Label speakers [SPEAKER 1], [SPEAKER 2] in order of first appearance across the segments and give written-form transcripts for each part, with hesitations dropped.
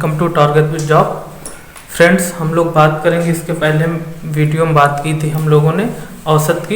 [SPEAKER 1] Welcome to target with job. Friends, हम लोग बात करेंगे, इसके पहले वीडियो में बात की थी हम लोगों ने औसत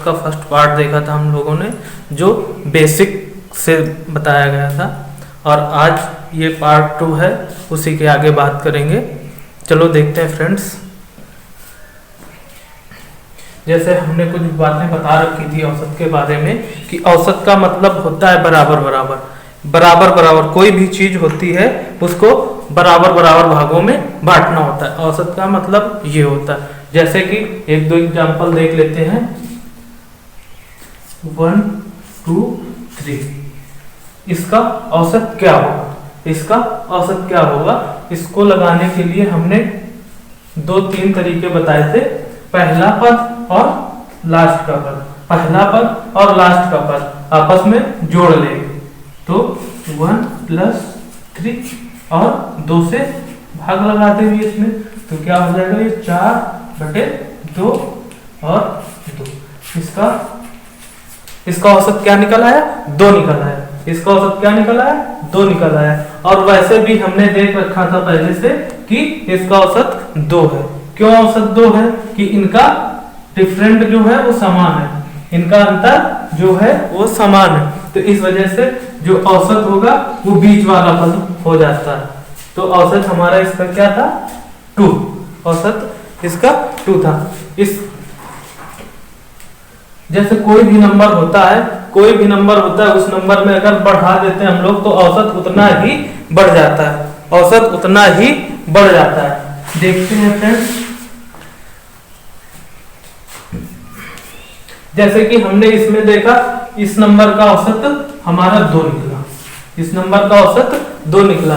[SPEAKER 1] का फर्स्ट पार्ट देखा था हम लोगों ने, जो बेसिक से बताया गया था, और आज ये पार्ट 2 है, उसी के आगे बात करेंगे। चलो देखते हैं फ्रेंड्स। जैसे हमने कुछ बातें बता रखी थी औसत के बारे में कि औसत का मतलब होता है बराबर बराबर कोई भी चीज होती है उसको बराबर भागों में बांटना होता है। औसत का मतलब ये होता है। जैसे कि एक दो एग्जांपल देख लेते हैं। 1 2 3, इसका औसत क्या होगा? इसको लगाने के लिए हमने 2-3 तरीके बताए थे। पहला पद और लास्ट का पद, पहला पद और लास्ट का पद आपस में जोड़ लेंगे तो 1 + 3 और 2 से भाग लगाते हुए इसमें तो क्या हो जाएगा, ये 4/2 और 2। इसका औसत क्या निकल आया? 2 निकल आया। इसका औसत क्या निकल आया? 2 निकल आया। और वैसे भी हमने देख रखा था पहले से कि इसका औसत 2 है। क्यों औसत 2 है? कि इनका डिफरेंट जो है वो समान है, इनका अंतर जो है वो समान है, तो इस वजह से जो औसत होगा वो बीच वाला पद हो जाता है। तो औसत हमारा इसका क्या था? 2। औसत इसका 2 था। इस जैसे कोई भी नंबर होता है, उस नंबर में अगर बढ़ा देते हैं हम लोग तो औसत उतना ही बढ़ जाता है। देखते हैं फ्रेंड्स, जैसे कि हमने इसमें देखा, इस नंबर का औसत हमारा 2 निकला।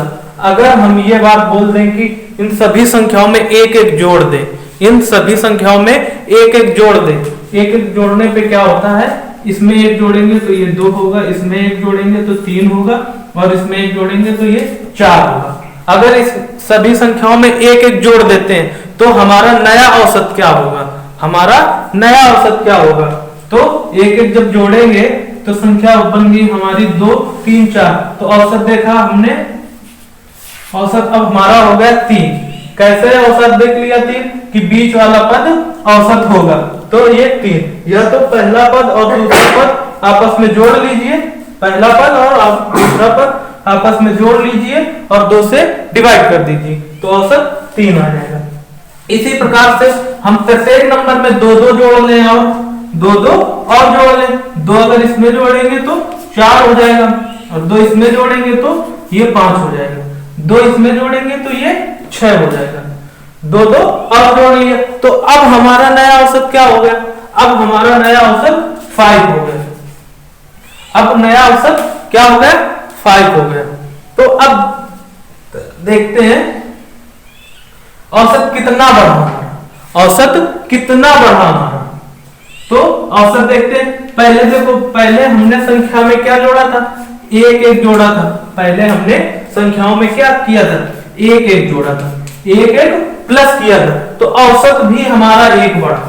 [SPEAKER 1] अगर हम ये बात बोल दें कि इन सभी संख्याओं में एक एक जोड़ दें, एक जोड़ने पे क्या होता है, इसमें एक जोड़ेंगे तो ये 2 होगा, इसमें एक जोड़ेंगे तो 3 होगा, और इसमें एक जोड़ेंगे तो ये 4 होगा। अगर इस सभी संख्याओं में एक एक जोड़ देते हैं तो हमारा नया औसत क्या होगा? तो एक एक जब जोड़ेंगे तो संख्या बन गई हमारी 2 3 4। तो औसत देखा हमने, औसत अब हमारा हो गया 3। कैसे औसत देख लिया 3 कि बीच वाला पद औसत होगा, तो ये 3, या तो पहला पद और दूसरा पद आपस में जोड़ लीजिए, पहला पद और दूसरा पद आपस में जोड़ लीजिए और 2 से डिवाइड कर दीजिए, तो औसत 3 आ जाएगा। इसी प्रकार से हम प्रत्येक नंबर में 2-2 जोड़ लें और 2-2 और जोड़ लें। 2 अगर इसमें जोड़ेंगे तो 4 हो जाएगा, और 2 इसमें जोड़ेंगे तो ये 5 हो जाएगा, 2 इसमें जोड़ेंगे तो ये 6 हो जाएगा, 2-2 और जोड़ लिया। तो अब हमारा नया औसत क्या हो गया? अब हमारा नया औसत 5 हो गया। अब नया औसत क्या हो गया? 5 हो गया। तो अब देखते हैं औसत कितना बढ़ा हमारा। तो औसत देखते हैं। पहले देखो, पहले हमने संख्या में क्या जोड़ा था? एक एक जोड़ा था। पहले हमने संख्याओं में क्या किया था? एक एक जोड़ा था, एक एक प्लस किया था, तो औसत भी हमारा 1 बढ़ा।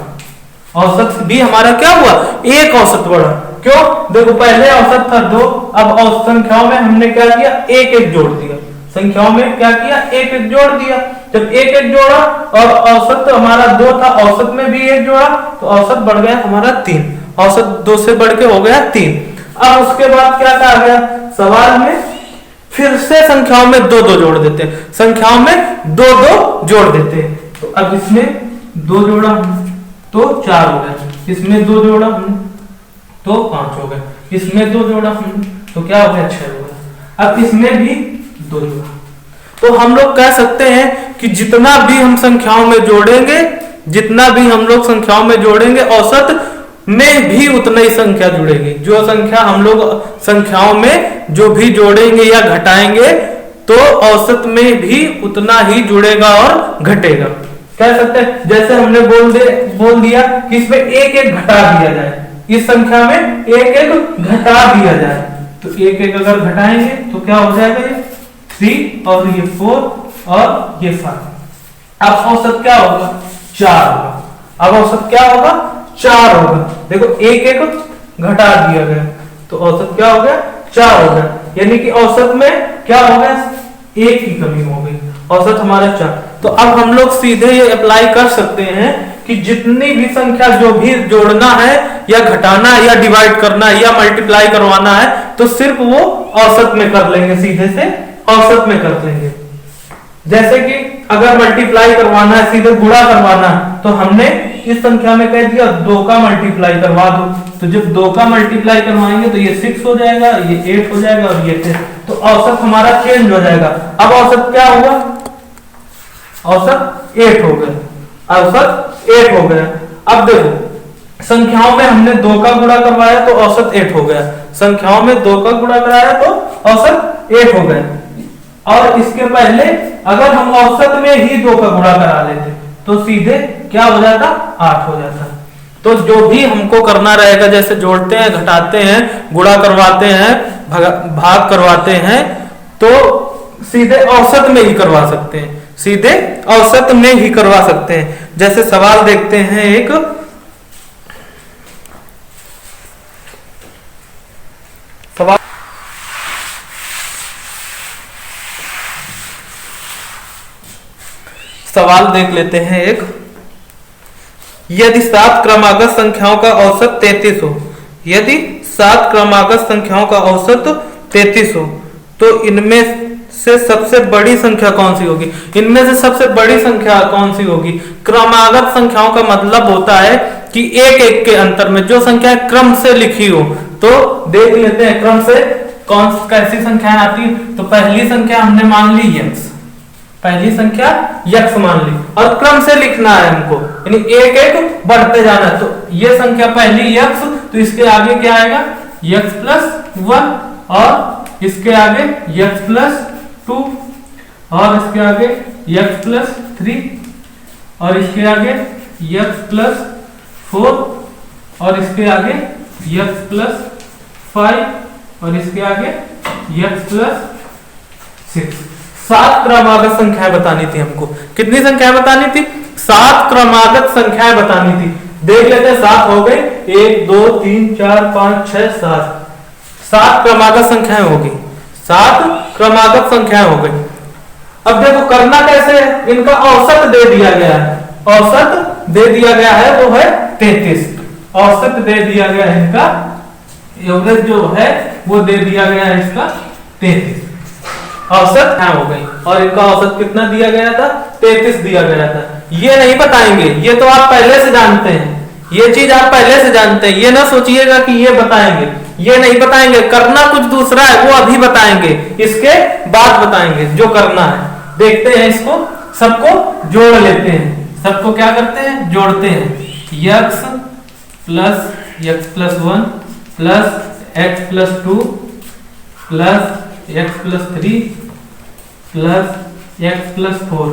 [SPEAKER 1] औसत भी हमारा क्या हुआ? 1 औसत बढ़ा। क्यों? देखो, पहले औसत था 2, अब संख्याओं में हमने क्या किया? एक एक जोड़ दिया। संख्याओं में क्या किया? एक एक जोड़ दिया। जब एक एक जोड़ा और औसत तो हमारा 2 था, औसत में भी एक जोड़ा, तो औसत बढ़ गया हमारा 3। औसत 2 से बढ़ के हो गया 3। अब उसके बाद क्या कहा गया सवाल में? फिर से संख्याओं में 2-2 जोड़ देते हैं, तो अब इसमें 2 जोड़ा तो 4 हो गया, इसमें 2 जोड़ा तो 5 हो गया, इसमें 2 जोड़ा तो क्या हो गया? 6 हो गया। अब इसमें भी 2 जोड़ा। तो हम लोग कह सकते हैं कि जितना भी हम संख्याओं में जोड़ेंगे औसत में भी उतना ही संख्या जुड़ेगी। जो संख्या हम लोग संख्याओं में जो भी जोड़ेंगे या घटाएंगे तो औसत में भी उतना ही जुड़ेगा और घटेगा। कह सकते हैं, जैसे हमने बोल दिया कि इसमें एक एक घटा दिया जाए, इस संख्या में एक एक घटा दिया जाए, तो एक एक अगर घटाएंगे तो क्या हो जाएगा? ये 3 और ये 4 और ये 5। अब औसत क्या होगा? 4 होगा। अब औसत क्या होगा? 4 होगा। देखो, एक एक घटा दिया गया तो औसत क्या हो गया? 4 हो गया। यानी कि औसत में क्या हो गया? 1 की कमी हो गई, औसत हमारा 4। तो अब हम लोग सीधे ये अप्लाई कर सकते हैं कि जितनी भी संख्या जो भी जोड़ना है या घटाना है या डिवाइड करना है या मल्टीप्लाई करवाना है तो सिर्फ वो औसत में कर लेंगे, सीधे से औसत में कर लेंगे। जैसे कि अगर मल्टीप्लाई करवाना है, सीधे गुणा करवाना है, तो हमने इस संख्या में कह दिया 2 का मल्टीप्लाई करवा दो। तो जब 2 का मल्टीप्लाई करवाएंगे तो ये 6 हो जाएगा, ये 8 हो जाएगा और ये 10। तो औसत हमारा चेंज हो जाएगा। अब औसत क्या हुआ? औसत 8 हो गया, औसत 8 हो गया। अब देखो संख्याओं में हमने 2 का गुणा करवाया तो औसत 8 हो गया, संख्याओं में 2 का गुणा कराया तो औसत 8 हो गया। और इसके पहले अगर हम औसत में ही 2 का गुणा करा लेते तो सीधे क्या हो जाता? 8 हो जाता। तो जो भी हमको करना रहेगा, जैसे जोड़ते हैं, घटाते हैं, गुणा करवाते हैं, भाग करवाते हैं, तो सीधे औसत में ही करवा सकते हैं, सीधे औसत में ही करवा सकते हैं। जैसे सवाल देखते हैं एक, सवाल देख लेते हैं एक। यदि 7 क्रमागत संख्याओं का औसत 33 हो, यदि 7 क्रमागत संख्याओं का औसत 33 हो तो इनमें से सबसे बड़ी संख्या कौन सी होगी? इनमें से सबसे बड़ी संख्या कौन सी होगी? क्रमागत संख्याओं का मतलब होता है कि एक एक के अंतर में जो संख्या क्रम से लिखी हो। तो देख लेते हैं क्रम से कौन कैसी संख्याएं आती है। तो पहली संख्या हमने मान ली यक्स, पहली संख्या यक्स मान ली और क्रम से लिखना है हमको, यानी एक एक बढ़ते जाना है। तो ये संख्या पहली यक्स, तो इसके आगे क्या आएगा? यक्स प्लस 1 और इसके आगे यक्स प्लस 2 और इसके आगे यक्स प्लस 3 और इसके आगे यक्स प्लस 4 और इसके आगे यक्स प्लस 5 और इसके आगे यक्स प्लस 6। 7 क्रमागत संख्याएं बतानी थी हमको। कितनी संख्याएं बतानी थी? 7 क्रमागत संख्याएं बतानी थी। देख लेते हैं, 7 हो गए, 1 2 3 4 5 6 7। 7 क्रमागत संख्याएं हो गई, 7 क्रमागत संख्याएं हो गई। अब देखो करना कैसे है, इनका औसत दे दिया गया है, औसत दे दिया गया है वो है 33। औसत दे दिया गया है इनका, एवरेज जो है वो दे दिया गया है इसका 33। औसत हो गई और इनका औसत कितना दिया गया था? 33 दिया गया था। ये नहीं बताएंगे, ये तो आप पहले से जानते हैं, ये चीज आप पहले से जानते हैं। ये ना सोचिएगा कि ये बताएंगे, ये नहीं बताएंगे। करना कुछ दूसरा है, वो अभी बताएंगे, इसके बाद बताएंगे जो करना है। देखते हैं इसको, सबको जोड़ लेते हैं। सबको क्या करते हैं? जोड़ते हैं। X plus 1 plus x plus 2 plus x plus 3 plus x plus 4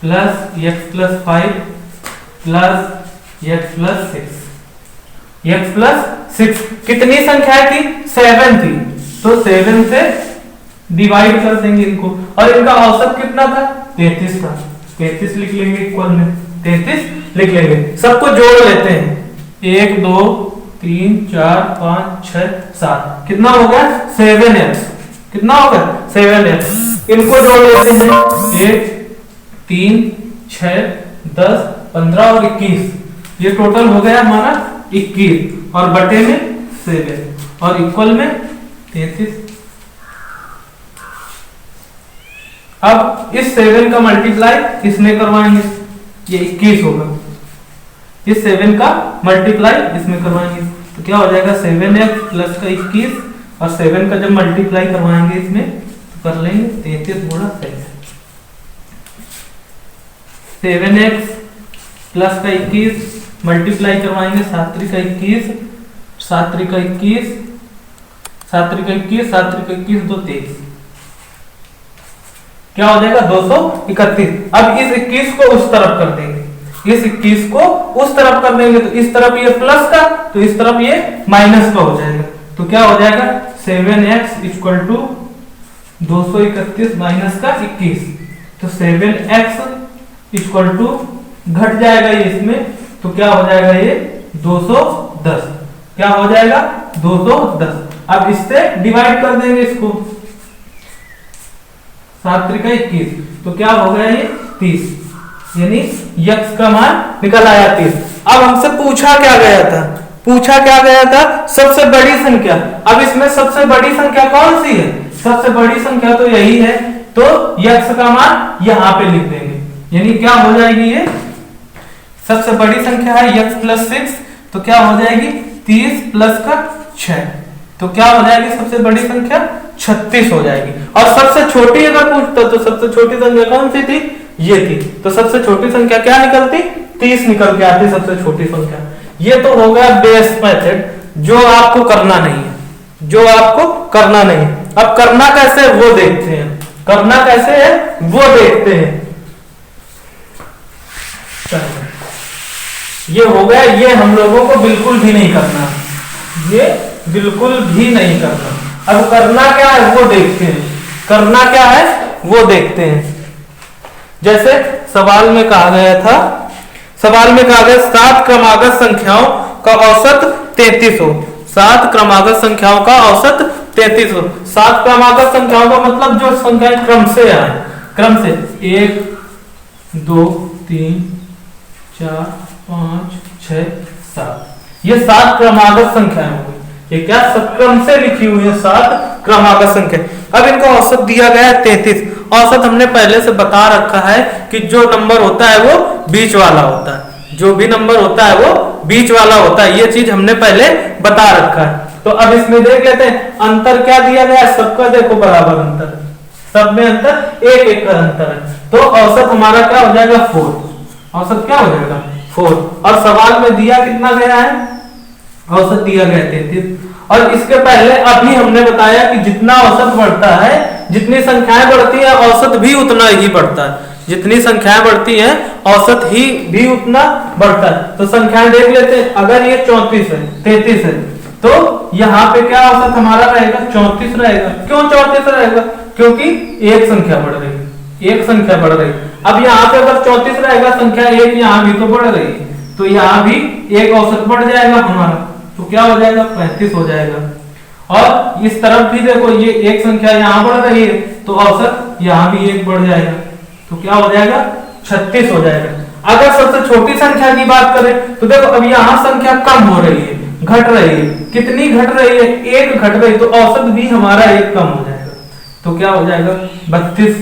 [SPEAKER 1] plus x plus 5 plus x plus 6। X plus 6 कितनी संख्या थी? 7 थी, तो 7 से डिवाइड कर देंगे इनको। और इनका औसत कितना था? 33 था। 33 लिख लेंगे, इक्वल में 33 लिख लेंगे। सबको जोड़ लेते हैं, 1 2 3 4 5 6 7। कितना हो गया? 7x। कितना होगा? 7x। इनको जोड़ लेते हैं, 1 3 6 10 15 और 21। ये टोटल हो गया हमारा 21 और बटे में 7 और इक्वल में 33। अब इस 7 का मल्टीप्लाई इसमें करवाएंगे, ये 21 होगा। इस 7 का मल्टीप्लाई इसमें करवाएंगे तो क्या हो जाएगा? 7x प्लस का 21 और 7 का जब मल्टीप्लाई करवाएंगे इसमें तो कर लेंगे 33 गुणा 7। 7x प्लस का 21 मल्टीप्लाई करवाएंगे 7 3 का 21 7 3 का 21 7 3 का 21 7 3 का 21 2 23। क्या हो जाएगा? 231। अब इस 21 को उस तरफ कर देंगे, इस 21 को उस तरफ कर देंगे तो इस तरफ ये प्लस का तो इस तरफ ये माइनस का हो जाएगा। तो क्या हो जाएगा? 7x इक्वल टू 231 माइनस का 21। तो 7x इक्वल टू घट जाएगा ये इसमें, तो क्या हो जाएगा? ये 210। क्या हो जाएगा? 210। अब इससे डिवाइड कर देंगे इसको, 7 त्रिका 21, तो क्या हो गया ये 30, यानी x का मान निकल आया 30। अब हमसे पूछा क्या गया था, सबसे बड़ी संख्या। अब इसमें सबसे बड़ी संख्या कौन सी है, सबसे बड़ी संख्या तो यही है, तो x का मान यहां पे लिख देंगे, यानी क्या हो जाएगी, ये सबसे बड़ी संख्या है x + 6, तो क्या हो जाएगी 30 + 6, तो क्या हो जाएगी सबसे बड़ी संख्या 36 हो जाएगी। और सबसे छोटी अगर पूछता तो सबसे छोटी संख्या कौन सी थी, ये थी, तो सबसे छोटी संख्या क्या निकलती, 30 निकल के आती सबसे छोटी संख्या। ये तो हो गया बेस मेथड, जो आपको करना नहीं है, अब करना कैसे वो देखते हैं, ये हो गया, ये हम लोगों को बिल्कुल भी नहीं करना, अब करना क्या है वो देखते हैं, जैसे सवाल में कहा गया 7 क्रमागत संख्याओं का औसत 33 हो, 7 क्रमागत संख्याओं का औसत 33 हो। 7 क्रमागत संख्याओं का मतलब जो संख्याएं क्रम से 1 2 3 4 5 6 7, ये 7 क्रमागत संख्याएं हो गई, ये क्या क्रम से लिखी हुई है 7 क्रमागत संख्या। अब इनका औसत दिया गया है 33। औसत हमने पहले से बता रखा है कि जो नंबर होता है वो बीच वाला होता है, जो भी नंबर होता है वो बीच वाला होता है, ये चीज हमने पहले बता रखा है। तो अब इसमें देख लेते हैं अंतर क्या दिया गया है, सबका देखो बराबर अंतर, सब में अंतर 1 का अंतर है, तो औसत हमारा क्या हो जाएगा 4, औसत क्या हो जाएगा 4। और सवाल में दिया कितना गया है, औसत दिया गया 33। और इसके पहले अभी हमने बताया कि जितना औसत बढ़ता है, जितनी संख्याएं बढ़ती है औसत भी उतना ही बढ़ता है, जितनी संख्याएं बढ़ती हैं औसत ही भी उतना बढ़ता है। तो संख्याएं देख लेते हैं, अगर ये 33 है तो यहाँ पे क्या औसत हमारा रहेगा 34 रहेगा। क्यों 34 रहेगा, क्योंकि एक संख्या बढ़ रही। अब यहाँ पे अगर 34 रहेगा, संख्या 1 यहाँ भी तो बढ़ रही है, तो यहाँ भी एक औसत बढ़ जाएगा हमारा, तो क्या हो जाएगा 35 हो जाएगा। और इस तरफ भी देखो, ये एक संख्या यहाँ बढ़ रही है, तो औसत यहाँ भी 1 बढ़ जाएगा, तो क्या हो जाएगा 36 हो जाएगा। अगर सबसे छोटी संख्या की बात करें तो देखो अब यहाँ संख्या कम हो रही है, घट रही है, कितनी घट रही है 1 घट रही, तो औसत भी हमारा 1 कम हो जाएगा, तो क्या हो जाएगा 32।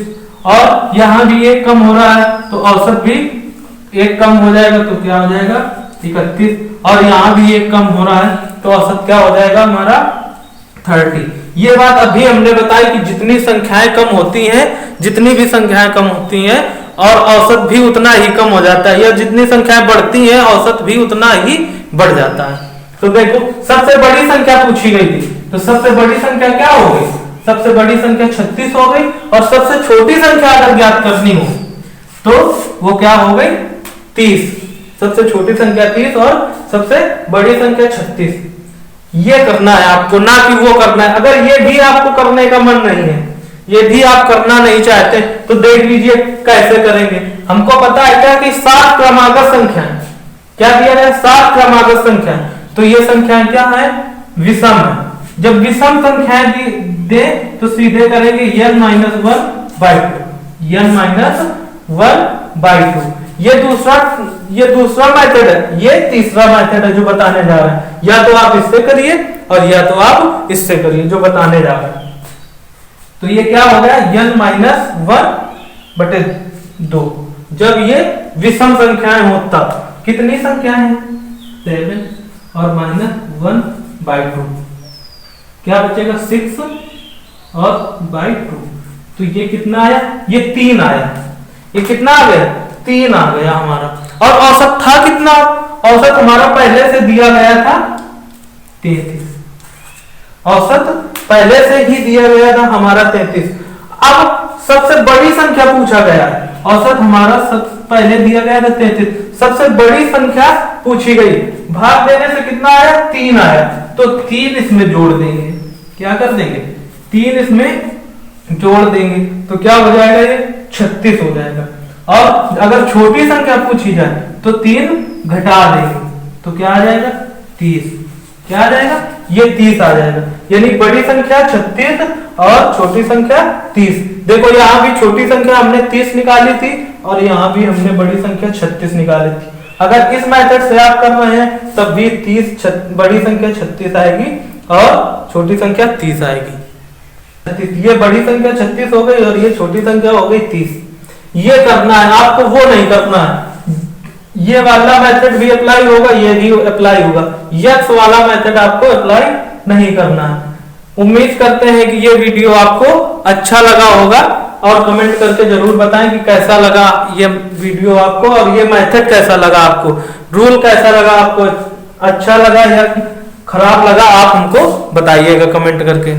[SPEAKER 1] और यहाँ भी 1 कम हो रहा है, तो औसत भी 1 कम हो जाएगा, तो क्या हो जाएगा 31। और यहाँ भी 1 कम हो रहा है, तो औसत क्या हो जाएगा हमारा 30। ये बात अभी हमने बताई कि जितनी संख्याएं कम होती हैं, जितनी भी संख्याएं कम होती हैं और औसत भी उतना ही कम हो जाता है, या जितनी संख्याएं बढ़ती हैं औसत भी उतना ही बढ़ जाता है। तो देखो सबसे बड़ी संख्या पूछी गई थी, तो सबसे बड़ी संख्या क्या हो गई, सबसे बड़ी संख्या 36 हो गई। और सबसे छोटी संख्या अगर ज्ञात करनी हो तो वो क्या हो गई 30, सबसे छोटी संख्या 30 और सबसे बड़ी संख्या 36। ये करना है आपको, ना कि वो करना है। अगर ये भी आपको करने का मन नहीं है, ये भी आप करना नहीं चाहते, तो देख लीजिए कैसे करेंगे। हमको पता है क्या कि 7 क्रमागत संख्या, क्या दिया है 7 क्रमागत संख्या, तो ये संख्या क्या है विषम है। जब विषम संख्याएं दे तो सीधे करेंगे n - 1/2, n - 1/2। ये दूसरा मेथड है, ये तीसरा मेथड है जो बताने जा रहा है। या तो आप इससे करिए और या तो आप इससे करिए जो बताने जा रहा है। तो ये क्या हो गया n - 1/2। जब ये विषम संख्याएं हो तब कितनी संख्याएं हैं 7 और -1/2, क्या बचेगा 6 और 2। तो ये कितना आया, ये 3 आया, ये कितना आ गया 3 आ गया हमारा। और औसत था कितना, औसत हमारा पहले से दिया गया था 33, औसत पहले से ही दिया गया था हमारा 33। अब सबसे बड़ी संख्या पूछा गया है, औसत हमारा पहले दिया गया था 33, सबसे बड़ी संख्या पूछी गई, भाग देने से कितना आया 3 आया, तो 3 इसमें जोड़ देंगे। क्या कर देंगे 3 इसमें जोड़ देंगे, तो क्या हो जाएगा ये 36 हो जाएगा। और अगर छोटी संख्या पूछी जाए तो 3 घटा देंगे, तो क्या आ जाएगा 30, क्या आ जाएगा ये 30 आ जाएगा। यानी बड़ी संख्या 36 और छोटी संख्या 30। देखो यहाँ भी छोटी संख्या हमने 30 निकाली थी और यहाँ भी हमने बड़ी संख्या 36 निकाली थी। अगर इस मेथड से आप कर रहे हैं तब भी 30 बड़ी संख्या 36 आएगी और छोटी संख्या 30 आएगी। ये बड़ी संख्या 36 हो गई और ये छोटी संख्या हो गई 30। ये करना है आपको, वो नहीं करना है। ये वाला मेथड भी अप्लाई होगा, ये भी अप्लाई होगा। यक्स वाला मेथड आपको अप्लाई नहीं करना है। उम्मीद करते हैं कि ये वीडियो आपको अच्छा लगा होगा और कमेंट करके जरूर बताएं कि कैसा लगा ये वीडियो आपको और ये मेथड कैसा लगा आपको, रूल कैसा लगा आपको, अच्छा लगा या खराब लगा, आप हमको बताइएगा कमेंट करके।